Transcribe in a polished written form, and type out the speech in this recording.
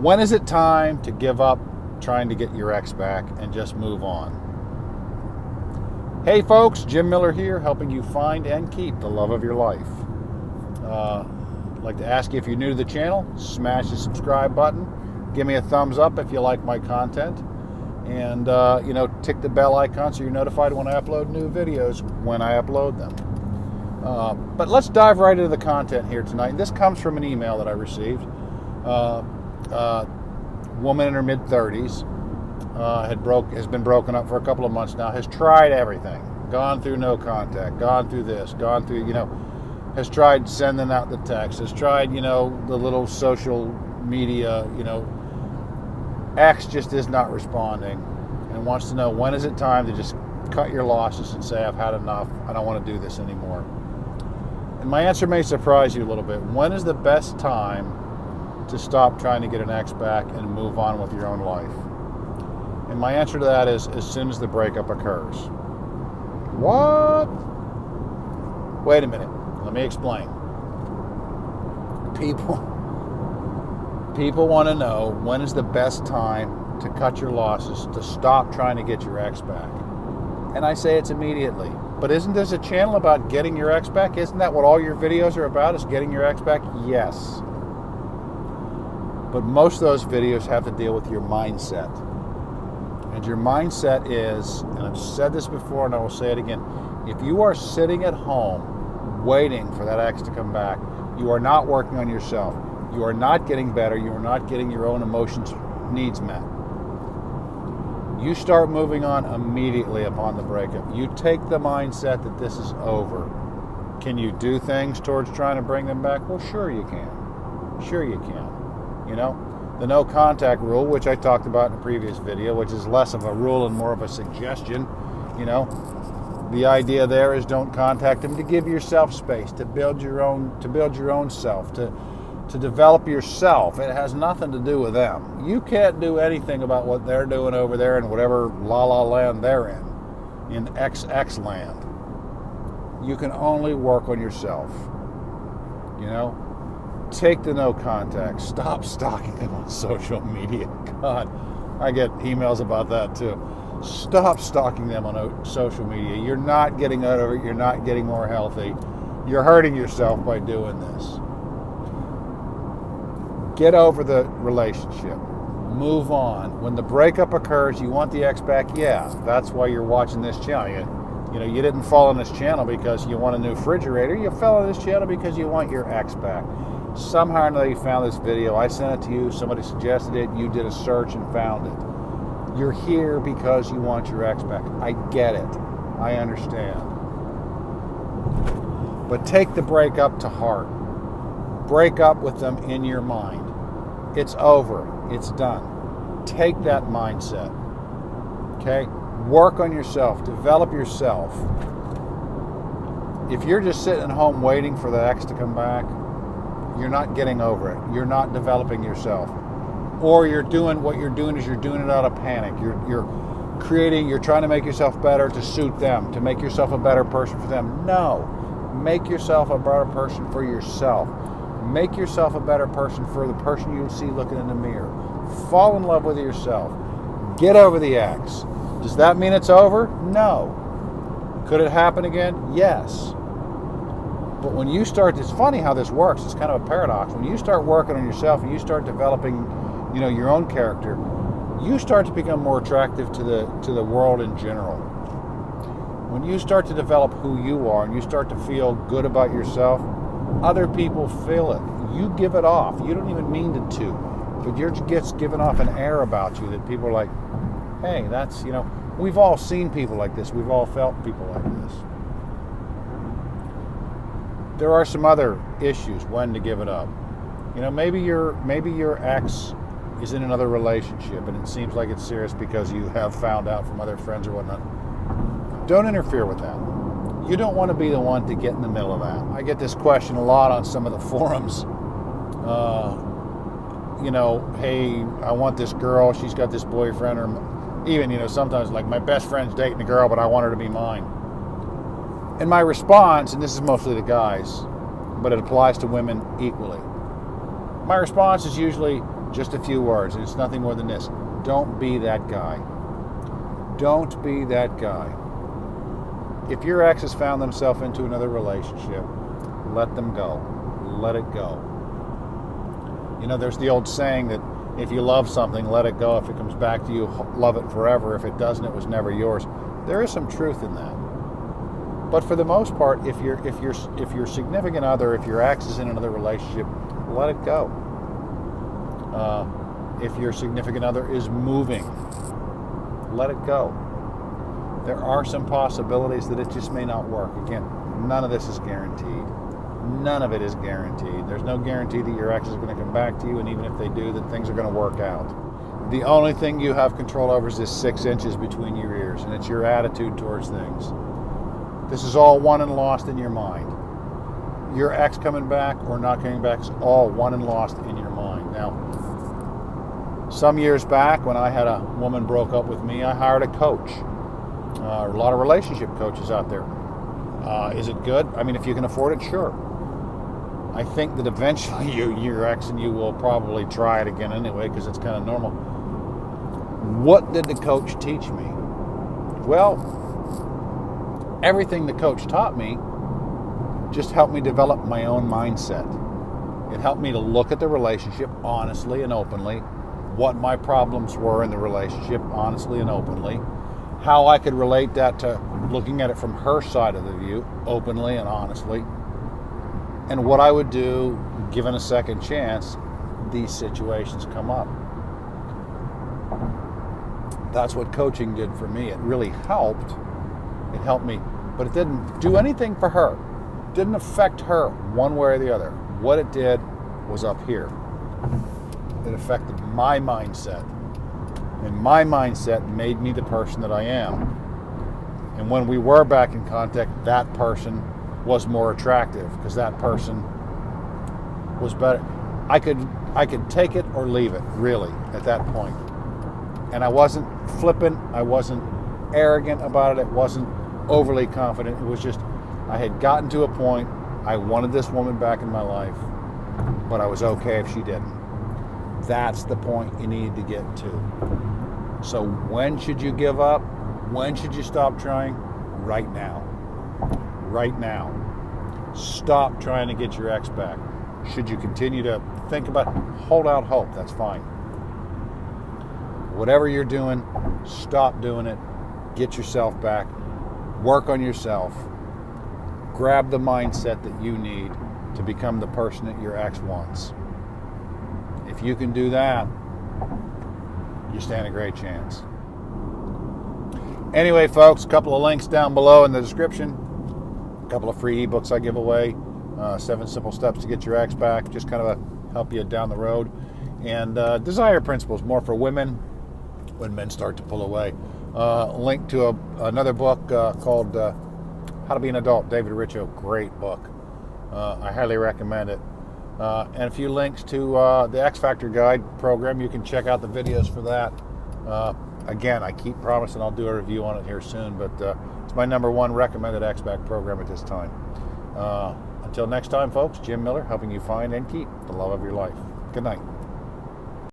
When is it time to give up trying to get your ex back and just move on? Hey folks, Jim Miller here, helping you find and keep the love of your life. I'd like to ask you, if you're new to the channel, smash the subscribe button. Give me a thumbs up if you like my content. And, tick the bell icon so you're notified when I upload new videos when I upload them. But let's dive right into the content here tonight. This comes from an email that I received. Woman in her mid-30s has been broken up for a couple of months now, has tried everything, gone through no contact, gone through this, gone through, has tried sending out the text, has tried, the little social media, Ex just is not responding and wants to know, when is it time to just cut your losses and say, I've had enough, I don't want to do this anymore. And my answer may surprise you a little bit. When is the best time to stop trying to get an ex back and move on with your own life? And my answer to that is as soon as the breakup occurs. What? Wait a minute. Let me explain. People want to know, when is the best time to cut your losses, to stop trying to get your ex back? And I say it's immediately. But isn't this a channel about getting your ex back? Isn't that what all your videos are about, is getting your ex back? Yes. But most of those videos have to deal with your mindset. And your mindset is, and I've said this before and I will say it again, if you are sitting at home waiting for that ex to come back, you are not working on yourself. You are not getting better. You are not getting your own emotions needs met. You start moving on immediately upon the breakup. You take the mindset that this is over. Can you do things towards trying to bring them back? Well, sure you can. Sure you can. The no contact rule, which I talked about in a previous video, which is less of a rule and more of a suggestion. The idea there is don't contact them, to give yourself space, to build your own self, to develop yourself. It has nothing to do with them. You can't do anything about what they're doing over there in whatever la-la land they're in XX land. You can only work on yourself. Take the no contact. Stop stalking them on social media. God, I get emails about that too. Stop stalking them on social media. You're not getting out of it. You're not getting more healthy. You're hurting yourself by doing this. Get over the relationship. Move on. When the breakup occurs, you want the ex back. Yeah, that's why you're watching this channel. You didn't fall on this channel because you want a new refrigerator. You fell on this channel because you want your ex back. Somehow or another you found this video. I sent it to you. Somebody suggested it. You did a search and found it. You're here because you want your ex back. I get it. I understand. But take the breakup to heart. Break up with them in your mind. It's over. It's done. Take that mindset. Okay? Work on yourself. Develop yourself. If you're just sitting at home waiting for the ex to come back, you're not getting over it. You're not developing yourself. Or you're doing it out of panic. You're trying to make yourself better to suit them, to make yourself a better person for them. No. Make yourself a better person for yourself. Make yourself a better person for the person you see looking in the mirror. Fall in love with yourself. Get over the ex. Does that mean it's over? No. Could it happen again? Yes. But when you start, it's funny how this works. It's kind of a paradox. When you start working on yourself and you start developing, your own character, you start to become more attractive to the world in general. When you start to develop who you are and you start to feel good about yourself, other people feel it. You give it off. You don't even mean to, but you're just giving off an air about you that people are like, hey, that's, we've all seen people like this. We've all felt people like this. There are some other issues when to give it up. Maybe your ex is in another relationship and it seems like it's serious because you have found out from other friends or whatnot. Don't interfere with that. You don't want to be the one to get in the middle of that. I get this question a lot on some of the forums. Hey, I want this girl, she's got this boyfriend, or even, sometimes like my best friend's dating a girl, but I want her to be mine. And my response, and this is mostly to guys, but it applies to women equally. My response is usually, Just a few words. It's nothing more than this. Don't be that guy. Don't be that guy. If your ex has found themselves into another relationship, let them go. Let it go. You know, there's the old saying that if you love something, let it go. If it comes back to you, love it forever. If it doesn't, it was never yours. There is some truth in that. But for the most part, if your significant other, if your ex is in another relationship, let it go. If your significant other is moving, let it go. There are some possibilities that it just may not work. Again, none of this is guaranteed. None of it is guaranteed. There's no guarantee that your ex is going to come back to you, and even if they do, that things are going to work out. The only thing you have control over is this 6 inches between your ears, and it's your attitude towards things. This is all won and lost in your mind. Your ex coming back or not coming back is all won and lost in your mind. Now, some years back when I had a woman broke up with me, I hired a coach. A lot of relationship coaches out there. Is it good? I mean, if you can afford it, sure. I think that eventually your ex and you will probably try it again anyway, because it's kind of normal. What did the coach teach me? Well, everything the coach taught me just helped me develop my own mindset. It helped me to look at the relationship honestly and openly, what my problems were in the relationship honestly and openly, how I could relate that to looking at it from her side of the view, openly and honestly, and what I would do, given a second chance, these situations come up. That's what coaching did for me. It really helped. It helped me, but it didn't do anything for her. It didn't affect her one way or the other. What it did was up here. It affected my mindset. And my mindset made me the person that I am. And when we were back in contact, that person was more attractive because that person was better. I could take it or leave it, really, at that point. And I wasn't flippant. I wasn't arrogant about it. It wasn't overly confident. It was just, I had gotten to a point, I wanted this woman back in my life, but I was okay if she didn't. That's the point you need to get to. So when should you give up? When should you stop trying? Right now. Right now. Stop trying to get your ex back. Should you continue to think about it? Hold out hope. That's fine. Whatever you're doing, stop doing it. Get yourself back. Work on yourself. Grab the mindset that you need to become the person that your ex wants. If you can do that, you stand a great chance. Anyway, folks, a couple of links down below in the description. A couple of free ebooks I give away. 7 simple steps to get your ex back. Just kind of help you down the road. And Desire Principles, more for women when men start to pull away. Link to another book called How to Be an Adult, David Richo. Great book. I highly recommend it. And a few links to the X Factor Guide program. You can check out the videos for that. Again, I keep promising I'll do a review on it here soon, but it's my #1 recommended X-Back program at this time. Until next time, folks, Jim Miller, helping you find and keep the love of your life. Good night.